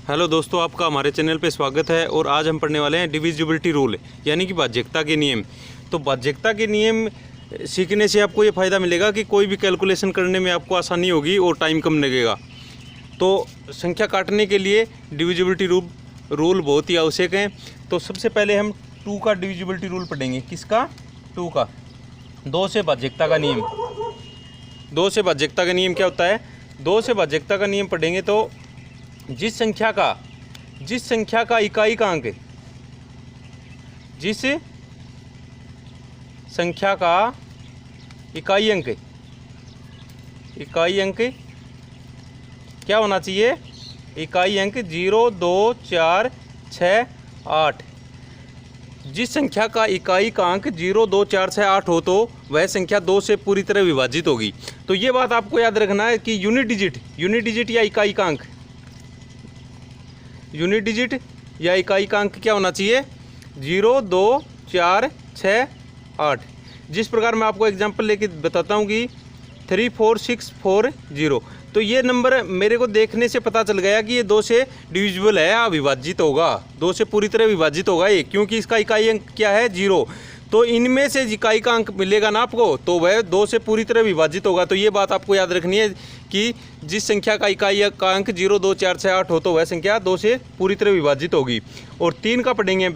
Hello दोस्तों, आपका हमारे चैनल पे स्वागत है। और आज हम पढ़ने वाले हैं डिविजिबिलिटी रूल, यानी कि भाज्यता के नियम। तो भाज्यता के नियम सीखने से आपको ये फ़ायदा मिलेगा कि कोई भी कैलकुलेशन करने में आपको आसानी होगी और टाइम कम लगेगा। तो संख्या काटने के लिए डिविजिबिलिटी रूल बहुत ही आवश्यक है। तो सबसे पहले हम 2 का डिविजिबिलिटी रूल पढ़ेंगे। किसका? 2 का। 2 से भाज्यता का नियम। 2 से भाज्यता का नियम क्या होता है? 2 से भाज्यता का नियम पढ़ेंगे तो जिस संख्या का इकाई का अंक, जिस संख्या का इकाई अंक क्या होना चाहिए? इकाई अंक 0, 2, 4, 6, 8। जिस संख्या का इकाई का अंक 0, 2, 4, 6, 8 हो तो वह संख्या 2 से पूरी तरह विभाजित होगी। तो ये बात आपको याद रखना है कि यूनिट डिजिट या इकाई का अंक, यूनिट डिजिट या इकाई का अंक क्या होना चाहिए? 0, 2, 4, 6, 8। जिस प्रकार मैं आपको एग्जांपल लेके बताता हूँ कि 3, 4, 6, 4, 0। तो ये नंबर मेरे को देखने से पता चल गया कि ये 2 से डिविजिबल है या विभाजित होगा, 2 से पूरी तरह विभाजित होगा ये, क्योंकि इसका इकाई अंक क्या है? 0। तो इनमें से इकाई का अंक मिलेगा ना आपको, तो वह 2 से पूरी तरह विभाजित होगा। तो ये बात आपको याद रखनी है कि जिस संख्या का इकाई का अंक 0, 2, 4, 6, 8 हो तो वह संख्या 2 से पूरी तरह विभाजित होगी। और 3 का पढ़ेंगे।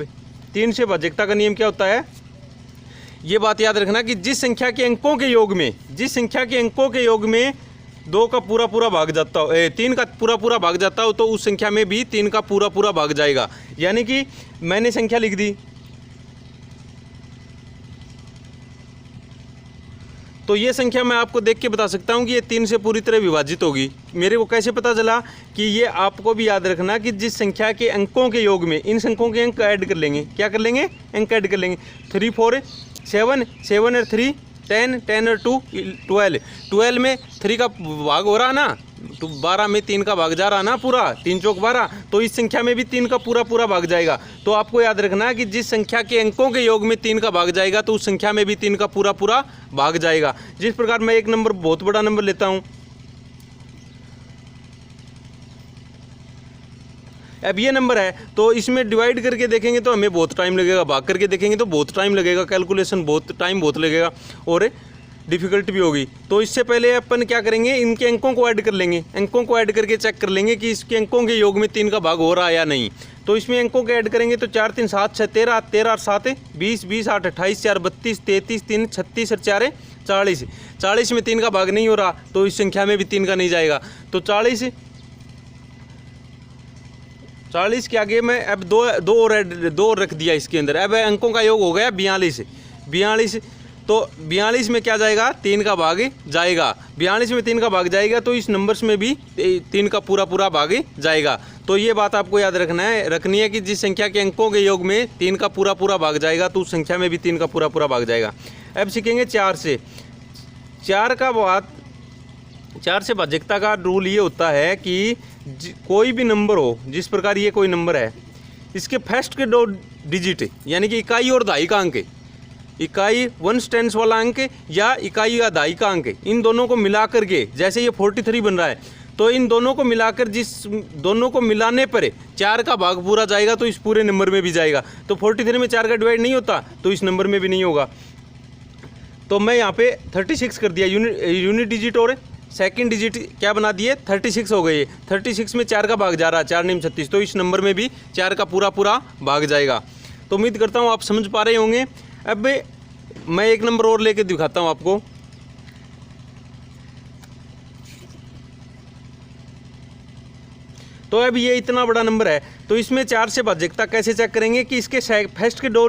3 से भाज्यता का नियम क्या होता है? ये बात याद रखना कि जिस संख्या के अंकों के योग में 2 का पूरा भाग जाता हो, 3 का पूरा भाग जाता हो, तो उस संख्या में भी 3 का पूरा भाग जाएगा। यानी कि मैंने संख्या लिख दी, तो ये संख्या मैं आपको देख के बता सकता हूँ कि ये 3 से पूरी तरह विभाजित होगी। मेरे को कैसे पता चला? कि ये आपको भी याद रखना कि जिस संख्या के अंकों के योग में इन संख्यों के अंक ऐड कर लेंगे। क्या कर लेंगे? अंक ऐड कर लेंगे। 3, 4, 7, 7 और 3, 10, 10 और 2, 12। 12 में 3 का भाग हो रहा ना, तो 12 में 3 का भाग जा रहा ना पूरा, 3 चौक 12। तो इस संख्या में भी 3 का पूरा भाग जाएगा। तो आपको याद रखना है कि जिस संख्या के अंकों के योग में 3 का भाग जाएगा तो उस संख्या में भी 3 का पूरा भाग जाएगा। जिस प्रकार मैं एक नंबर, बहुत बड़ा नंबर लेता हूँ। अब ये नंबर है तो इसमें डिवाइड करके देखेंगे तो हमें बहुत टाइम लगेगा, भाग करके देखेंगे तो बहुत टाइम लगेगा, कैलकुलेशन बहुत लगेगा और डिफ़िकल्ट भी होगी। तो इससे पहले अपन क्या करेंगे? इनके अंकों को ऐड कर लेंगे। अंकों को ऐड करके चेक कर लेंगे कि इसके अंकों के योग में 3 का भाग हो रहा है या नहीं। तो इसमें अंकों के ऐड करेंगे तो 4, 3, 7, 6, 13, 13 और 7, 20, 20, 8, 28, 4, 32, 33, 3, 36 और 4, 40। 40 में 3 का भाग नहीं हो रहा तो इस संख्या में भी 3 का नहीं जाएगा। तो 40 के आगे मैं अब दो और रख दिया इसके अंदर। अब अंकों का योग हो गया 42। तो 42 में क्या जाएगा? 3 का भाग जाएगा। 42 में 3 का भाग जाएगा तो इस नंबर्स में भी 3 का पूरा भाग जाएगा। तो ये बात आपको याद रखनी है कि जिस संख्या के अंकों के योग में 3 का पूरा भाग जाएगा तो उस संख्या में भी 3 का पूरा भाग जाएगा। अब सीखेंगे 4 से। 4 से भाज्यता का रूल ये होता है कि कोई भी नंबर हो, जिस प्रकार ये कोई नंबर है, इसके फर्स्ट के 2 डिजिट यानी कि इकाई और दहाई का अंक, इकाई 1 टेंस वाला अंक या इकाई या दहाई का अंक, इन दोनों को मिलाकर के, जैसे ये 43 बन रहा है तो इन दोनों को मिलाकर दोनों को मिलाने पर 4 का भाग पूरा जाएगा तो इस पूरे नंबर में भी जाएगा। तो 43 में 4 का डिवाइड नहीं होता तो इस नंबर में भी नहीं होगा। तो मैं यहाँ पे 36 कर दिया, यूनिट डिजिट और सेकंड डिजिट क्या बना दिए? 36 हो गए। 36 में 4 का भाग जा रहा है, 4 9 36, तो इस नंबर में भी 4 का पूरा भाग जाएगा। तो उम्मीद करता हूँ आप समझ पा रहे होंगे। अब मैं एक नंबर और लेके दिखाता हूँ आपको। तो अब ये इतना बड़ा नंबर है तो इसमें 4 से भाज्यता कैसे चेक करेंगे? कि इसके फर्स्ट के 2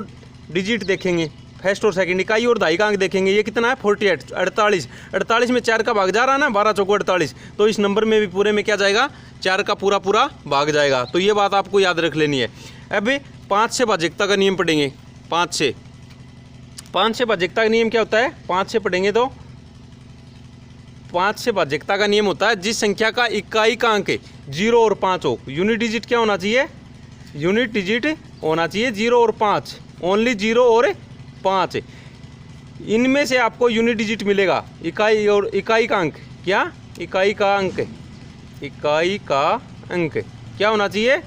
डिजिट देखेंगे, फर्स्ट और सेकंड, इकाई और दहाई का अंक देखेंगे। ये कितना है? 48, 48 में 4 का भाग जा रहा है ना, 12 चौको 48, तो इस नंबर में भी पूरे में क्या जाएगा? 4 का पूरा भाग जाएगा। तो ये बात आपको याद रख लेनी है। अब 5 से भाज्यता का नियम पढ़ेंगे। 5 से भाज्यता का नियम क्या होता है? 5 से पढ़ेंगे तो 5 से भाज्यता का नियम होता है जिस संख्या का इकाई का अंक 0 और 5 हो। यूनिट डिजिट क्या होना चाहिए? यूनिट डिजिट होना चाहिए 0 और 5, ओनली 0 और 5। इनमें से आपको यूनिट डिजिट मिलेगा, इकाई और इकाई का अंक। क्या? इकाई का अंक, क्या होना चाहिए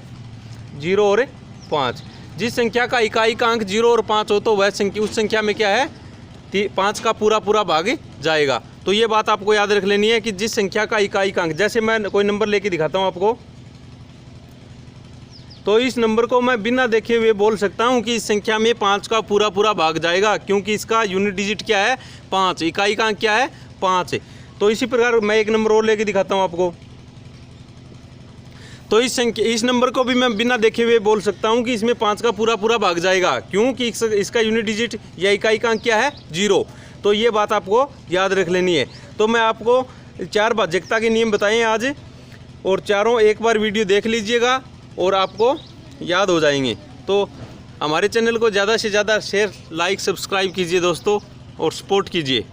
0 और 5। जिस संख्या का इकाई का अंक 0 और 5 हो तो वह संख्या उस संख्या में क्या है 5 का पूरा भाग जाएगा। तो ये बात आपको याद रख लेनी है कि जिस संख्या का इकाई का अंक, जैसे मैं कोई नंबर लेके दिखाता हूँ आपको, तो इस नंबर को मैं बिना देखे हुए बोल सकता हूँ कि इस संख्या में 5 का पूरा भाग जाएगा, क्योंकि इसका यूनिट डिजिट क्या है 5, इकाई का अंक क्या है 5। तो इसी प्रकार मैं एक नंबर और लेके दिखाता हूँ आपको। तो इस नंबर को भी मैं बिना देखे हुए बोल सकता हूँ कि इसमें 5 का पूरा भाग जाएगा, क्योंकि इसका यूनिट डिजिट या इकाई का अंक क्या है 0। तो ये बात आपको याद रख लेनी है। तो मैं आपको 4 भाज्यता के नियम बताए आज, और चारों एक बार वीडियो देख लीजिएगा और आपको याद हो जाएंगे। तो हमारे चैनल को ज़्यादा से ज़्यादा शेयर, लाइक, सब्सक्राइब कीजिए दोस्तों, और सपोर्ट कीजिए।